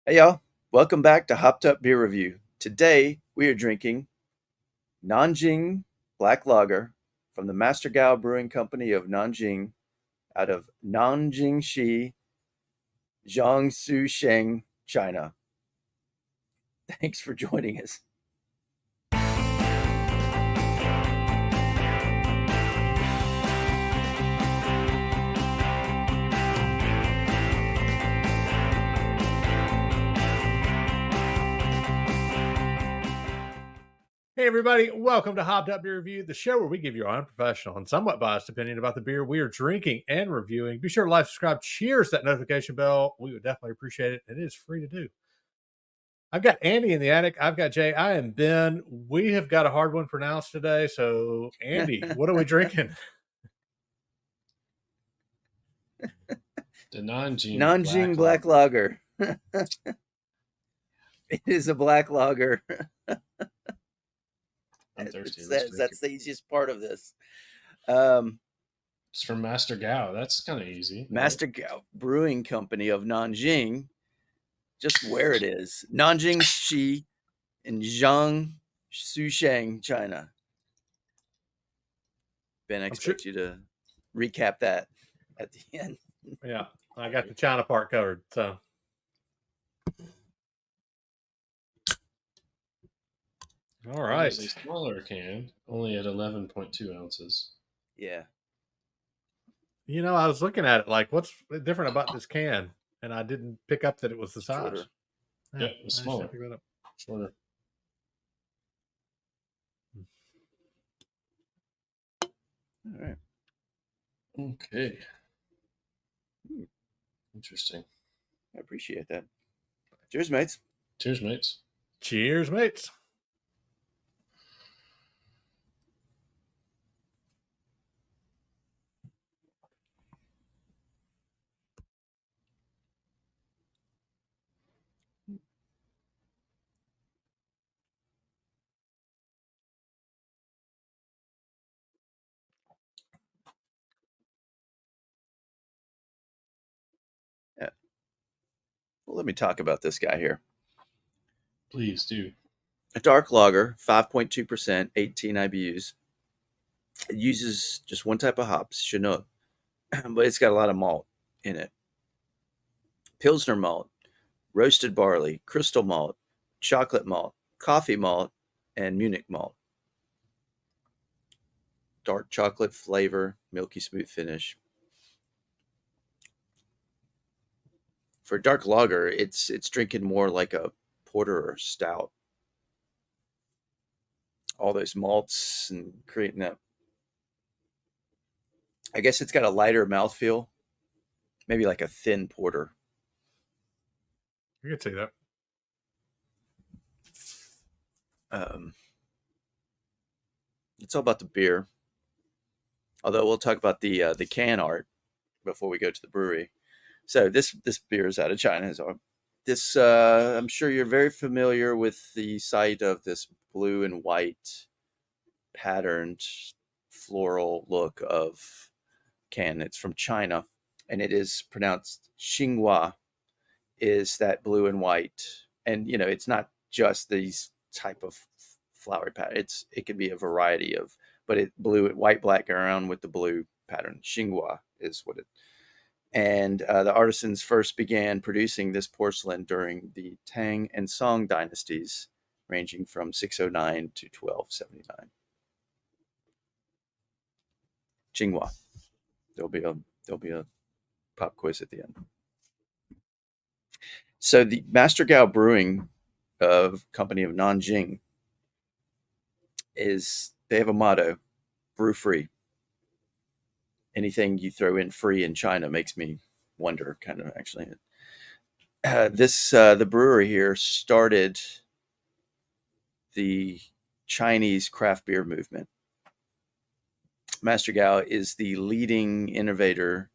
Hey y'all, welcome back to Hopped Up Beer Review. Today we are drinking Nanjing Black Lager from the Master Gao Brewing Company of Nanjing out of Nanjing Jiangsu Sheng, China. Thanks for joining us. Hey everybody, welcome to Hopped Up Beer Review, the show where we give you our unprofessional and somewhat biased opinion about the beer we are drinking and reviewing. Be sure to like, subscribe, cheers that notification bell. We would definitely appreciate it. It is free to do. I've got Andy in the attic. I've got Jay. I am Ben. We have got a hard one pronounced today. So, Andy, what are we drinking? The Nanjing Black Lager. It is a black lager. I'm thirsty. That's the easiest part of this. It's from Master Gao. That's kind of easy. Master Gao Brewing Company of Nanjing, just where it is. Nanjing Shi in Jiangsu, China. Ben, I expect you to recap that at the end. Yeah, I got the China part covered. So, all right. It's a smaller can, only at 11.2 ounces. Yeah. You know, I was looking at it like, what's different about this can? And I didn't pick up that it was the size. Shorter. Yeah, it's smaller. Shorter. All right. Okay. Interesting. I appreciate that. Cheers, mates. Cheers, mates. Cheers, mates. Yeah. Well, let me talk about this guy here. Please do. A dark lager, 5.2%, 18 IBUs. It uses just one type of hops, Chinook, but it's got a lot of malt in it. Pilsner malt, roasted barley, crystal malt, chocolate malt, coffee malt, and Munich malt. Dark chocolate flavor, milky smooth finish. For dark lager, it's drinking more like a porter or stout. All those malts and creating that. I guess it's got a lighter mouthfeel, maybe like a thin porter. You could say that. It's all about the beer. Although we'll talk about the can art before we go to the brewery. So this beer is out of China. So this I'm sure you're very familiar with the sight of this blue and white patterned floral look of can. It's from China, and it is pronounced Xinhua. Is that blue and white? And it's not just these type of flowery pattern. It can be a variety of, but it blue, white, black ground with the blue pattern. Xinhua is what it. And the artisans first began producing this porcelain during the Tang and Song dynasties, ranging from 609 to 1279. Xinhua. There'll be a pop quiz at the end. So the Master Gao Brewing Company of Nanjing they have a motto: brew free. Anything you throw in free in China makes me wonder, kind of actually. The brewery here started the Chinese craft beer movement. Master Gao is the leading innovator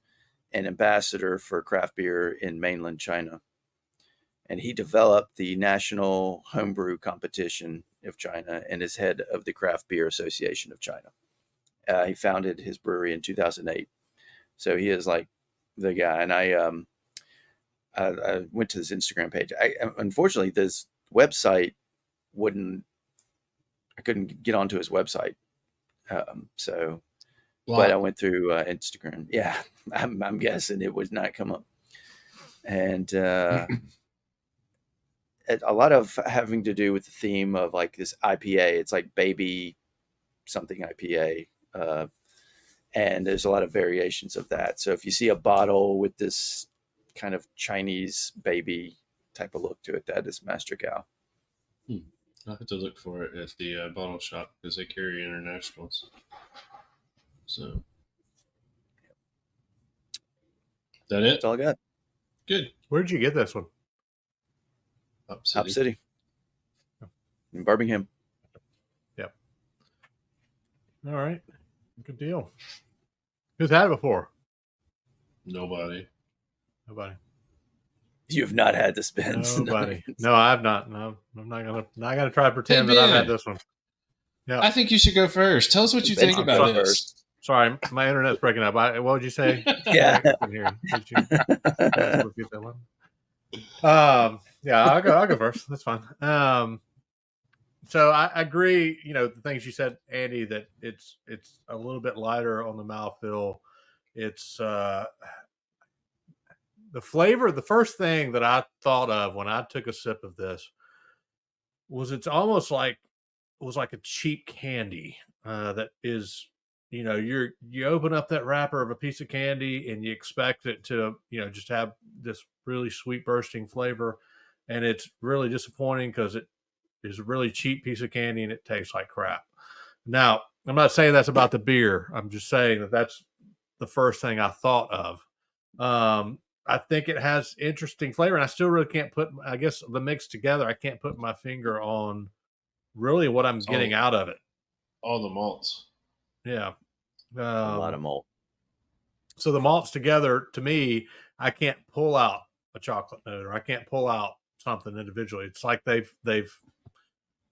and ambassador for craft beer in mainland China. And he developed the National Homebrew Competition of China and is head of the Craft Beer Association of China. He founded his brewery in 2008. So he is like the guy. And I went to this Instagram page. Unfortunately, this website wouldn't. I couldn't get onto his website. So, but I Block. went through Instagram. Yeah, I'm guessing it would not come up. And a lot of having to do with the theme of like this IPA. It's like baby something IPA. And there's a lot of variations of that. So if you see a bottle with this kind of Chinese baby type of look to it, that is Master Gao. I'll have to look for it at the bottle shop because they carry internationals. So, that it? That's all I got. Good. Where did you get this one? Hop Hop City. City in Birmingham. Yep. All right. Good deal. Who's had it before? Nobody. Nobody. You have not had the spins. Nobody. No, I have not. No, I'm not gonna try to pretend that I've had Ben. this one. Yeah. I think you should go first. Tell us what you Ben's think gonna about go this. first. Sorry, my internet's breaking up. What would you say? Yeah. I couldn't hear you. Did you repeat that one? Yeah, I'll go first. That's fine. So I agree, the things you said, Andy, that it's a little bit lighter on the mouthfeel. It's the flavor. The first thing that I thought of when I took a sip of this was it's almost like it was like a cheap candy that is, you open up that wrapper of a piece of candy and you expect it to, just have this really sweet bursting flavor, and it's really disappointing because it is a really cheap piece of candy and it tastes like crap. Now, I'm not saying that's about the beer. I'm just saying that that's the first thing I thought of. I think it has interesting flavor, and I still really can't put, I guess, the mix together. I can't put my finger on really what I'm It's getting out of it. all the malts. Yeah. A lot of malt. So the malts together, to me, I can't pull out a chocolate note, or I can't pull out something individually. It's like they've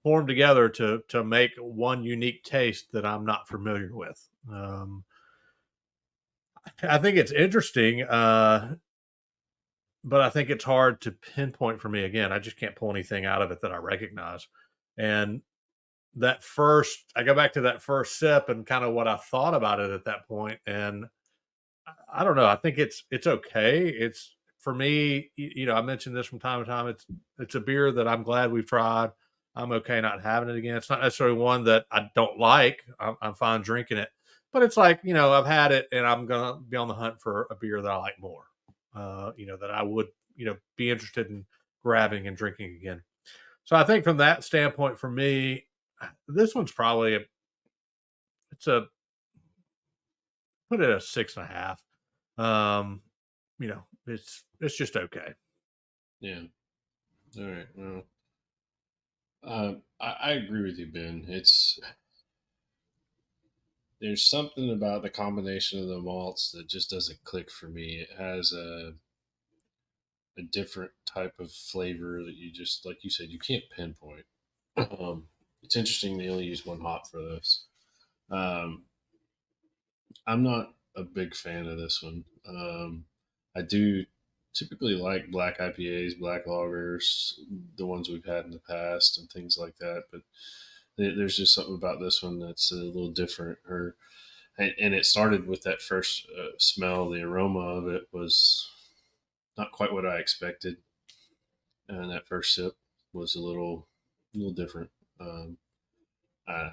formed together to make one unique taste that I'm not familiar with. I think it's interesting, but I think it's hard to pinpoint for me. Again, I just can't pull anything out of it that I recognize. And I go back to that first sip and kind of what I thought about it at that point, and I don't know. I think it's okay. It's, for me, I mentioned this from time to time. It's a beer that I'm glad we've tried. I'm okay not having it again. It's not necessarily one that I don't like. I'm fine drinking it, but it's like, I've had it and I'm gonna be on the hunt for a beer that I like more. That I would, be interested in grabbing and drinking again. So I think from that standpoint, for me, this one's probably it's a put it at a 6.5. It's just okay. Yeah. All right. Well, I agree with you, Ben. There's something about the combination of the malts that just doesn't click for me. It has a different type of flavor that you just, like you said, you can't pinpoint. It's interesting they only use one hop for this. Um, I'm not a big fan of this one. I do typically like black IPAs, black lagers, the ones we've had in the past, and things like that. But there's just something about this one that's a little different. And it started with that first smell. The aroma of it was not quite what I expected, and that first sip was a little different. Um, I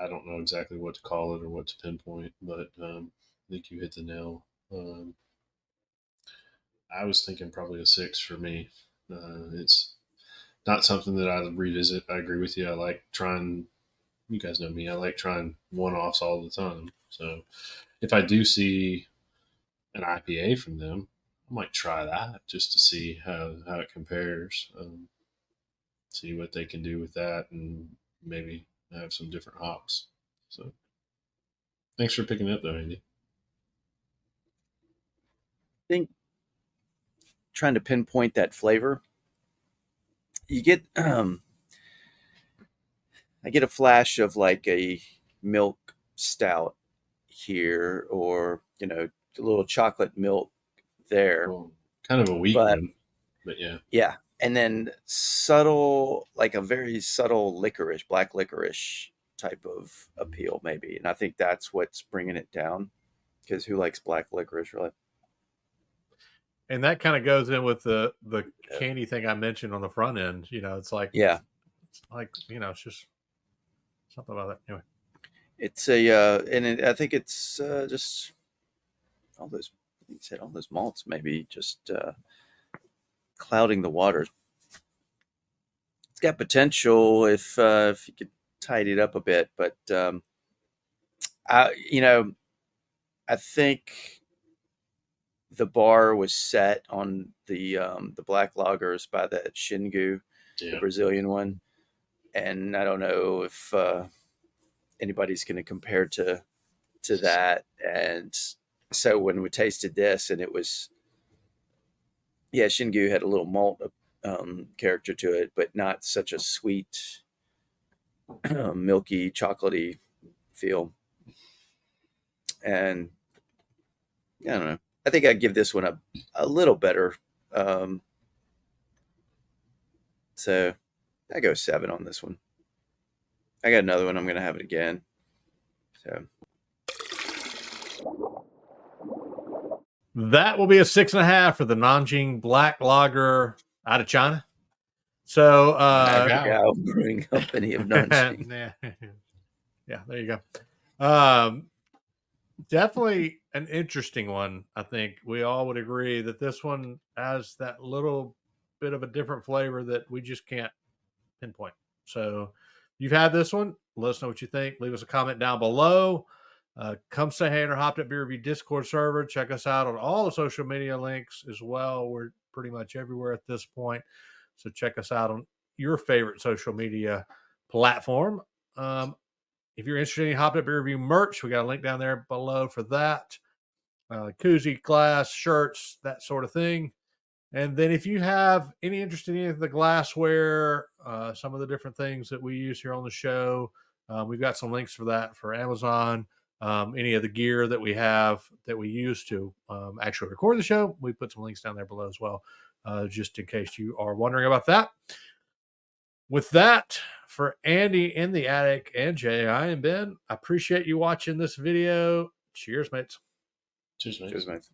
don't know exactly what to call it or what to pinpoint, but I think you hit the nail. I was thinking probably a 6 for me. It's not something that I revisit. I agree with you. I like trying. You guys know me. I like trying one-offs all the time. So if I do see an IPA from them, I might try that just to see how it compares. See what they can do with that, and maybe have some different hops. So thanks for picking up, though, Andy. I think trying to pinpoint that flavor, you get I get a flash of like a milk stout here, or a little chocolate milk there. Well, kind of a weak But one. But yeah, Yeah. And then subtle, like a very subtle licorice, black licorice type of appeal, maybe. And I think that's what's bringing it down. Because who likes black licorice, really? And that kind of goes in with the Yeah. candy thing I mentioned on the front end. It's like Yeah. it's just something about that. Anyway, It's a, I think it's just all those, you said all those malts, maybe just clouding the waters. It's got potential if you could tidy it up a bit, but I think the bar was set on the black lagers by that Shingu, the yeah, Brazilian one, and I don't know if anybody's going to compare to that. And so when we tasted this, and it was, yeah, Shingu had a little malt character to it, but not such a sweet, milky, chocolatey feel. And I don't know. I think I'd give this one a little better. Um, so I go 7 on this one. I got another one. I'm going to have it again. So that will be a 6.5 for the Nanjing Black Lager out of China. So, Gao Brewing Company of Nanjing. yeah, there you go. Definitely an interesting one. I think we all would agree that this one has that little bit of a different flavor that we just can't pinpoint. So, you've had this one. Let us know what you think. Leave us a comment down below. Come say hey in our Hopped Up Beer Review Discord server. Check us out on all the social media links as well. We're pretty much everywhere at this point. So check us out on your favorite social media platform. If you're interested in any Hopped Up Beer Review merch, we got a link down there below for that. Koozie, glass, shirts, that sort of thing. And then if you have any interest in any of the glassware, some of the different things that we use here on the show, we've got some links for that for Amazon. Any of the gear that we have that we use to actually record the show, we put some links down there below as well, just in case you are wondering about that. With that, for Andy in the attic and Jay, I am Ben. I appreciate you watching this video. Cheers, mates. cheers, mate. Cheers, mate.